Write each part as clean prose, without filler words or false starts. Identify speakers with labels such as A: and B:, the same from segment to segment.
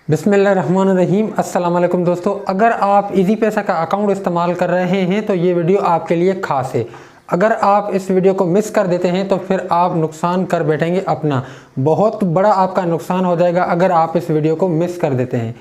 A: बिस्मिल्लाहिर्रहमानिर्रहीम। अस्सलाम वालेकुम दोस्तों, अगर आप इजी पैसा का अकाउंट इस्तेमाल कर रहे हैं तो ये वीडियो आपके लिए खास है। अगर आप इस वीडियो को मिस कर देते हैं तो फिर आप नुकसान कर बैठेंगे अपना, बहुत बड़ा आपका नुकसान हो जाएगा अगर आप इस वीडियो को मिस कर देते हैं।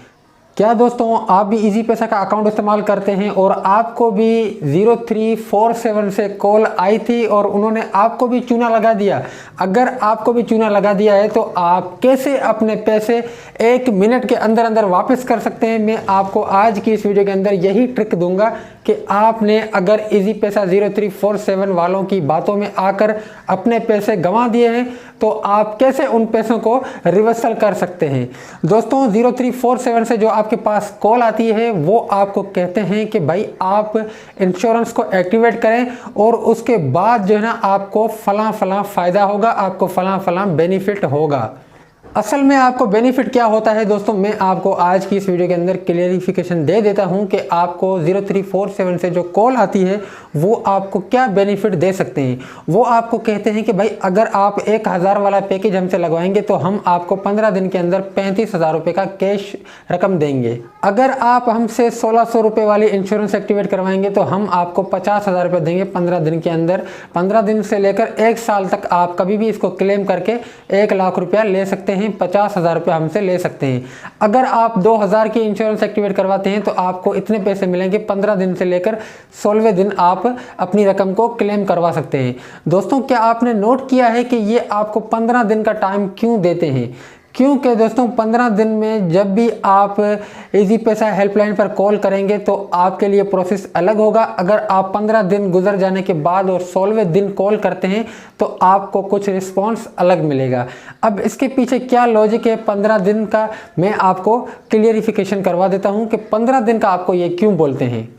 A: क्या दोस्तों, आप भी इजी पैसा का अकाउंट इस्तेमाल करते हैं और आपको भी 0347 से कॉल आई थी और उन्होंने आपको भी चूना लगा दिया? अगर आपको भी चूना लगा दिया है तो आप कैसे अपने पैसे 1 मिनट के अंदर अंदर वापस कर सकते हैं, मैं आपको आज की इस वीडियो के अंदर यही ट्रिक दूंगा कि आपने अगर इजी पैसा 0347 वालों की बातों में आकर अपने पैसे गंवा दिए हैं तो आप कैसे उन पैसों को रिवर्सल कर सकते हैं। दोस्तों, 0347 से जो आपके पास कॉल आती है वो आपको कहते हैं कि भाई आप इंश्योरेंस को एक्टिवेट करें और उसके बाद जो है ना आपको फलां फलां फ़ायदा होगा, आपको फलां फलां बेनिफिट होगा। असल में आपको बेनिफिट क्या होता है दोस्तों, मैं आपको आज की इस वीडियो के अंदर क्लियरिफिकेशन दे देता हूं कि आपको 0347 से जो कॉल आती है वो आपको क्या बेनिफिट दे सकते हैं। वो आपको कहते हैं कि भाई अगर आप 1000 वाला पैकेज हमसे लगवाएंगे तो हम आपको 15 दिन के अंदर 35,000 रुपये का कैश रकम देंगे। अगर आप हमसे 1600 रुपये वाली इंश्योरेंस एक्टिवेट करवाएंगे तो हम आपको 50,000 रुपये देंगे 15 दिन के अंदर। 15 दिन से लेकर 1 साल तक आप कभी भी इसको क्लेम करके 1 लाख रुपया ले सकते हैं, 50,000 रुपये हमसे ले सकते हैं। अगर आप 2000 की इंश्योरेंस एक्टिवेट करवाते हैं तो आपको इतने पैसे मिलेंगे, 15 दिन से लेकर 16वें दिन आप अपनी रकम को क्लेम करवा सकते हैं। दोस्तों, क्या आपने नोट किया है कि ये आपको 15 दिन का टाइम क्यों देते हैं? क्योंकि दोस्तों 15 दिन में जब भी आप इजी पैसा हेल्पलाइन पर कॉल करेंगे तो आपके लिए प्रोसेस अलग होगा। अगर आप 15 दिन गुजर जाने के बाद और 16वें दिन कॉल करते हैं तो आपको कुछ रिस्पांस अलग मिलेगा। अब इसके पीछे क्या लॉजिक है 15 दिन का, मैं आपको क्लियरिफिकेशन करवा देता हूं कि 15 दिन का आपको ये क्यों बोलते हैं।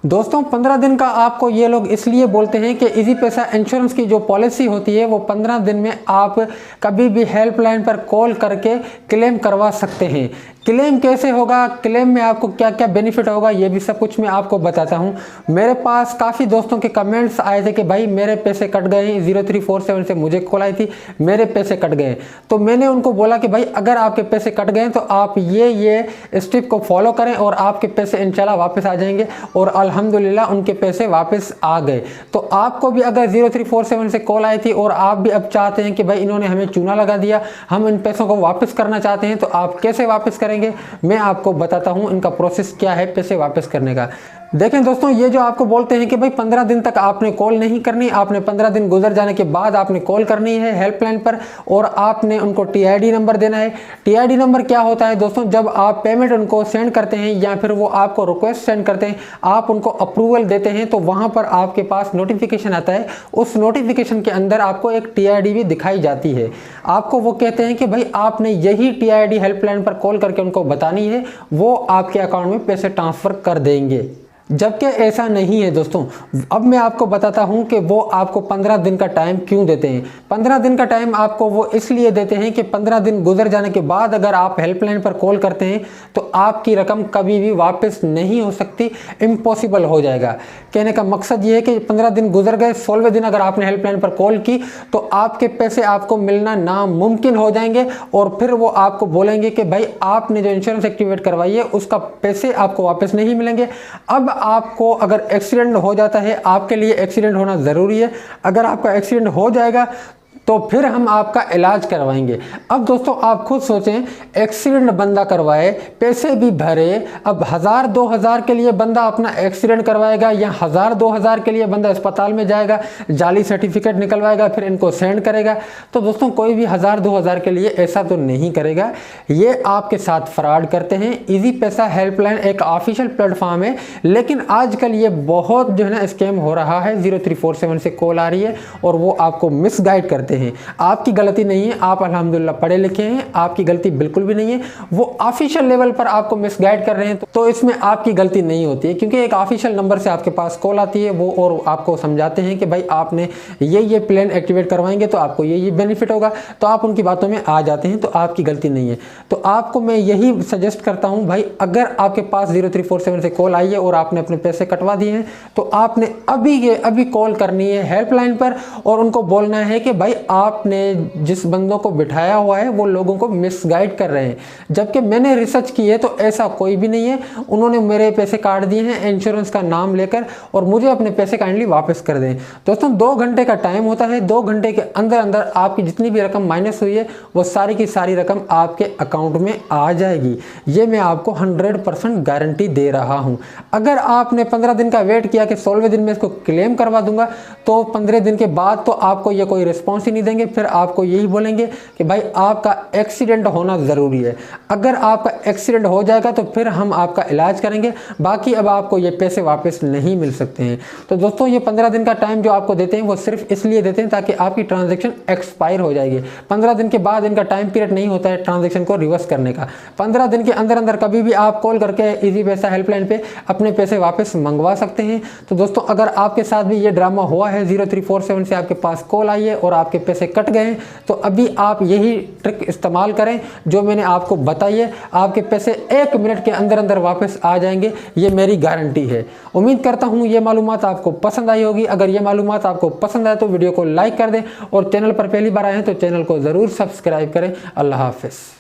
A: दोस्तों, 15 दिन का आपको ये लोग इसलिए बोलते हैं कि इजी पैसा इंश्योरेंस की जो पॉलिसी होती है वो 15 दिन में आप कभी भी हेल्पलाइन पर कॉल करके क्लेम करवा सकते हैं। क्लेम कैसे होगा, क्लेम में आपको क्या क्या बेनिफिट होगा, ये भी सब कुछ मैं आपको बताता हूं। मेरे पास काफ़ी दोस्तों के कमेंट्स आए थे कि भाई मेरे पैसे कट गए हैं, 0347 से मुझे कॉल आई थी, मेरे पैसे कट गए। तो मैंने उनको बोला कि भाई अगर आपके पैसे कट गए तो आप ये स्टेप को फॉलो करें और आपके पैसे इंशाल्लाह वापस आ जाएंगे। और अल्हम्दुलिल्लाह उनके पैसे वापस आ गए। तो आपको भी अगर 0347 से कॉल आई थी और आप भी अब चाहते हैं कि भाई इन्होंने हमें चूना लगा दिया, हम इन पैसों को वापस करना चाहते हैं, तो आप कैसे वापस करेंगे मैं आपको बताता हूं इनका प्रोसेस क्या है पैसे वापस करने का। देखें दोस्तों, ये जो आपको बोलते हैं कि भाई 15 दिन तक आपने कॉल नहीं करनी, आपने 15 दिन गुजर जाने के बाद आपने कॉल करनी है हेल्पलाइन पर और आपने उनको TID नंबर देना है। TID नंबर क्या होता है दोस्तों, जब आप पेमेंट उनको सेंड करते हैं या फिर वो आपको रिक्वेस्ट सेंड करते हैं, आप उनको अप्रूवल देते हैं तो वहां पर आपके पास नोटिफिकेशन आता है। उस नोटिफिकेशन के अंदर आपको एक TID भी दिखाई जाती है। आपको वो कहते हैं कि भाई आपने यही TID हेल्पलाइन पर कॉल करके उनको बतानी है, वो आपके अकाउंट में पैसे ट्रांसफर कर देंगे। जबकि ऐसा नहीं है दोस्तों। अब मैं आपको बताता हूं कि वो आपको 15 दिन का टाइम क्यों देते हैं। 15 दिन का टाइम आपको वो इसलिए देते हैं कि 15 दिन गुजर जाने के बाद अगर आप हेल्पलाइन पर कॉल करते हैं तो आपकी रकम कभी भी वापस नहीं हो सकती, इम्पॉसिबल हो जाएगा। कहने का मकसद ये है कि 15 दिन गुजर गए, 16वें दिन अगर आपने हेल्पलाइन पर कॉल की तो आपके पैसे आपको मिलना नामुमकिन हो जाएंगे और फिर वो आपको बोलेंगे कि भाई आपने जो इंश्योरेंस एक्टिवेट करवाई है उसका पैसे आपको वापस नहीं मिलेंगे। अब आपको अगर एक्सीडेंट हो जाता है, आपके लिए एक्सीडेंट होना ज़रूरी है, अगर आपका एक्सीडेंट हो जाएगा तो फिर हम आपका इलाज करवाएंगे। अब दोस्तों आप खुद सोचें, एक्सीडेंट बंदा करवाए, पैसे भी भरे, अब 1000-2000 के लिए बंदा अपना एक्सीडेंट करवाएगा या 1000-2000 के लिए बंदा अस्पताल में जाएगा, जाली सर्टिफिकेट निकलवाएगा, फिर इनको सेंड करेगा। तो दोस्तों कोई भी 1000-2000 के लिए ऐसा तो नहीं करेगा, ये आपके साथ फ्रॉड करते हैं। इजी पैसा हेल्पलाइन एक ऑफिशियल प्लेटफॉर्म है, लेकिन आजकल ये बहुत जो है ना स्कैम हो रहा है। 0347 से कॉल आ रही है और वो आपको मिसगाइड करते हैं। आपकी गलती नहीं है, आप अल्हम्दुलिल्लाह पढ़े लिखे हैं, आपकी गलती बिल्कुल भी नहीं है। वो ऑफिशियल लेवल पर आपको मिसगाइड कर रहे हैं तो इसमें आपकी गलती नहीं होती है, क्योंकि एक ऑफिशियल नंबर से आपके पास कॉल आती है वो और आपको समझाते हैं कि भाई आपने ये प्लान एक्टिवेट करवाएंगे तो आपको ये बेनिफिट होगा, तो आप उनकी बातों में आ जाते हैं, तो आपकी गलती नहीं है। तो आपको मैं यही सजेस्ट करता हूं भाई, अगर आपके पास 0347 से कॉल आई है और आपने अपने पैसे कटवा दिए हैं तो आपने अभी कॉल करनी है हेल्पलाइन पर और उनको बोलना है कि भाई आपने जिस बंदों को बिठाया हुआ है वो लोगों को मिसगाइड कर रहे हैं, जबकि मैंने रिसर्च की है तो ऐसा कोई भी नहीं है। उन्होंने मेरे पैसे काट दिए हैं इंश्योरेंस का नाम लेकर और मुझे अपने पैसे काइंडली वापस कर दें। दोस्तों 2 घंटे का टाइम होता है, 2 घंटे के अंदर अंदर आपकी जितनी भी रकम माइनस हुई है वो सारी की सारी रकम आपके अकाउंट में आ जाएगी। ये मैं आपको 100% गारंटी दे रहा हूं। अगर आपने 15 दिन का वेट किया कि 16वें दिन में इसको क्लेम करवा दूंगा, तो 15 दिन के बाद तो आपको ये कोई रिस्पॉन्स ही नहीं देंगे। फिर आपको यही बोलेंगे कि भाई आपका एक्सीडेंट होना ज़रूरी है। अगर आपका एक्सीडेंट हो जाएगा तो फिर हम आपका इलाज करेंगे, बाकी अब आपको ये पैसे वापस नहीं मिल सकते हैं। तो दोस्तों ये 15 दिन का टाइम जो आपको देते हैं वो सिर्फ इसलिए देते हैं ताकि आपकी ट्रांजैक्शन एक्सपायर हो जाएगी। 15 दिन के बाद इनका टाइम पीरियड नहीं होता है ट्रांजैक्शन को रिवर्स करने का। 15 दिन के अंदर अंदर कभी भी आप कॉल करके इजी पैसा हेल्पलाइन पे अपने पैसे वापस मंगवा सकते हैं। तो दोस्तों अगर आपके साथ भी ये ड्रामा हुआ है, 0347 से आपके पास कॉल आई है और आपके पैसे कट गए हैं, तो अभी आप यही ट्रिक इस्तेमाल करें जो मैंने आपको बताई है। आपके पैसे 1 मिनट के अंदर अंदर वापस आ जाएंगे, ये मेरी गारंटी है। उम्मीद करता हूँ ये मालूमात आपको पसंद आई होगी। अगर ये मालूमात आपको पसंद आए तो वीडियो को लाइक कर दें और चैनल पर पहली बार आए हैं तो चैनल को ज़रूर सब्सक्राइब करें। अल्लाह हाफिज़।